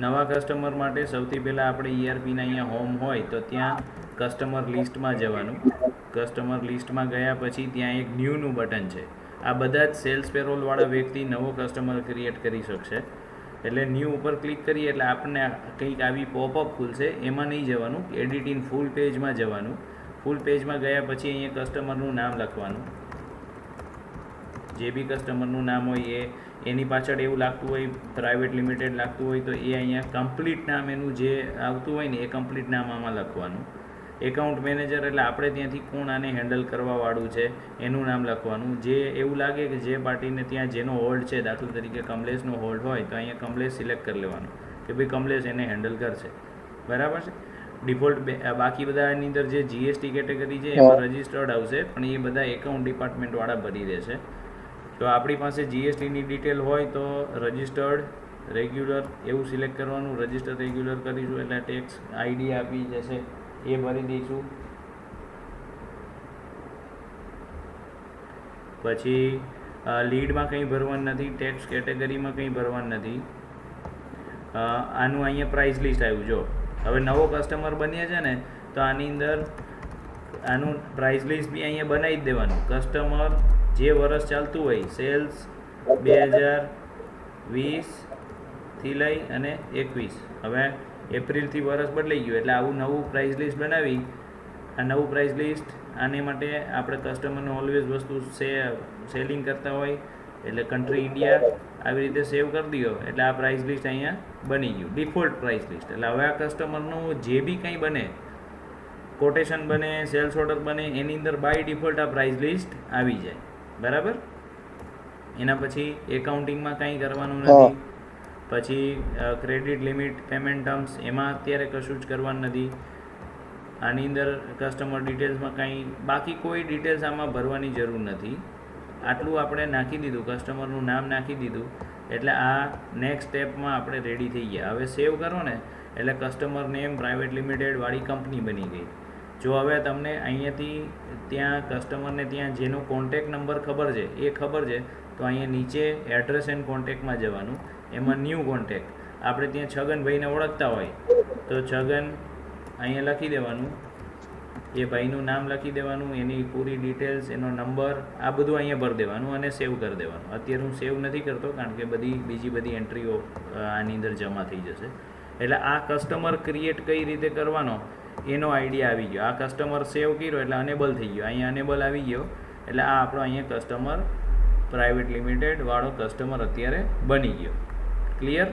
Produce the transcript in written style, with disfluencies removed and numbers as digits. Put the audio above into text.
નવા કસ્ટમર માટે સૌથી પહેલાં આપણે ERPના અહીંયા હોમ હોય તો ત્યાં કસ્ટમર લિસ્ટમાં જવાનું. કસ્ટમર લિસ્ટમાં ગયા પછી ત્યાં એક ન્યૂનું બટન છે. આ બધા જ સેલ્સ પેરોલવાળા વ્યક્તિ નવો કસ્ટમર ક્રિએટ કરી શકશે. એટલે ન્યૂ ઉપર ક્લિક કરીએ એટલે આપણને કંઈક આવી પોપઅપ ખુલશે. એમાં નહીં જવાનું, એડિટ ઇન ફૂલ પેજમાં જવાનું. ફૂલ પેજમાં ગયા પછી અહીંયા કસ્ટમરનું નામ લખવાનું. જે બી કસ્ટમરનું નામ હોય એની પાછળ એવું લાગતું હોય પ્રાઇવેટ લિમિટેડ લાગતું હોય તો એ અહીંયા કમ્પ્લીટ નામ એનું જે આવતું હોય ને એ કમ્પ્લીટ નામ આમાં લખવાનું. એકાઉન્ટ મેનેજર એટલે આપણે ત્યાંથી કોણ આને હેન્ડલ કરવાવાળું છે એનું નામ લખવાનું. જે એવું લાગે કે જે પાર્ટીને ત્યાં જેનો હોલ્ડ છે, દાખલા તરીકે કમલેશનો હોલ્ડ હોય તો અહીંયા કમલેશ સિલેક્ટ કરી લેવાનું કે ભાઈ કમલેશ એને હેન્ડલ કરશે. બરાબર છે. ડિફોલ્ટ બાકી બધાની અંદર જે GST કેટેગરી છે એમાં રજિસ્ટર્ડ આવશે, પણ એ બધા એકાઉન્ટ ડિપાર્ટમેન્ટવાળા ભરી દેશે. તો આપણી પાસે GSTની ડિટેલ હોય તો રજિસ્ટર્ડ, રેગ્યુલર એવું સિલેક્ટ કરવાનું. રજિસ્ટર રેગ્યુલર કરીશું એટલે ટેક્સ ID આપી જશે, એ ભરી દઈશું. પછી લીડમાં કંઈ ભરવાનું નથી, ટેક્સ કેટેગરીમાં કંઈ ભરવાનું નથી. આનું અહીંયા પ્રાઇસ લિસ્ટ આવ્યું. જો હવે નવો કસ્ટમર બન્યા છે ને તો આની અંદર આનું પ્રાઇસ લિસ્ટ બી અહીંયા બનાવી જ દેવાનું. કસ્ટમર જે વર્ષ ચાલતું હોય, સેલ્સ 2020થી લઈ અને 21, હવે એપ્રિલથી વર્ષ બદલાઈ ગયું એટલે આવું નવું પ્રાઇસ લિસ્ટ બનાવી. આ નવું પ્રાઇસ લિસ્ટ આને માટે આપણે કસ્ટમરને ઓલવેઝ વસ્તુ સેલિંગ કરતા હોય એટલે કન્ટ્રી ઇન્ડિયા આવી રીતે સેવ કરી દો એટલે આ પ્રાઇસ લિસ્ટ અહીંયા બની ગયું, ડિફોલ્ટ પ્રાઇસ લિસ્ટ. એટલે હવે આ કસ્ટમરનું જે બી કંઈ બને, કોટેશન બને, સેલ્સ ઓર્ડર બને, એની અંદર બાય ડિફોલ્ટ આ પ્રાઇસ લિસ્ટ આવી જાય. બરાબર. એના પછી એકાઉન્ટિંગમાં કંઈ કરવાનું નથી. પછી ક્રેડિટ લિમિટ, પેમેન્ટ ટર્મ્સ એમાં અત્યારે કશું જ કરવાનું નથી. આની અંદર કસ્ટમર ડિટેલ્સમાં કંઈ બાકી કોઈ ડિટેલ્સ આમાં ભરવાની જરૂર નથી. આટલું આપણે નાખી દીધું, કસ્ટમરનું નામ નાખી દીધું એટલે આ નેક્સ્ટ સ્ટેપમાં આપણે રેડી થઈ ગયા. હવે સેવ કરો ને એટલે કસ્ટમર નેમ પ્રાઇવેટ લિમિટેડ વાળી કંપની બની ગઈ. જો હવે તમને અહીંયાથી ત્યાં કસ્ટમરને ત્યાં જેનો કોન્ટેક નંબર ખબર છે એ ખબર છે તો અહીંયા નીચે એડ્રેસ એન્ડ કોન્ટેક્ટમાં જવાનું. એમાં ન્યૂ કોન્ટેક, આપણે ત્યાં છગનભાઈને ઓળખતા હોય તો છગન અહીંયા લખી દેવાનું. એ ભાઈનું નામ લખી દેવાનું, એની પૂરી ડિટેલ્સ, એનો નંબર, આ બધું અહીંયા ભરી દેવાનું અને સેવ કરી દેવાનું. અત્યારે હું સેવ નથી કરતો કારણ કે બીજી બધી એન્ટ્રીઓ આની અંદર જમા થઈ જશે. એટલે આ કસ્ટમર ક્રિએટ કઈ રીતે કરવાનો એનો આઈડિયા આવી ગયો. આ કસ્ટમર સેવ કર્યો એટલે અનેબલ થઈ ગયો. અહીંયા અનેબલ આવી ગયો એટલે આ આપણો અહીંયા કસ્ટમર પ્રાઇવેટ લિમિટેડ વાળો કસ્ટમર અત્યારે બની ગયો. ક્લિયર?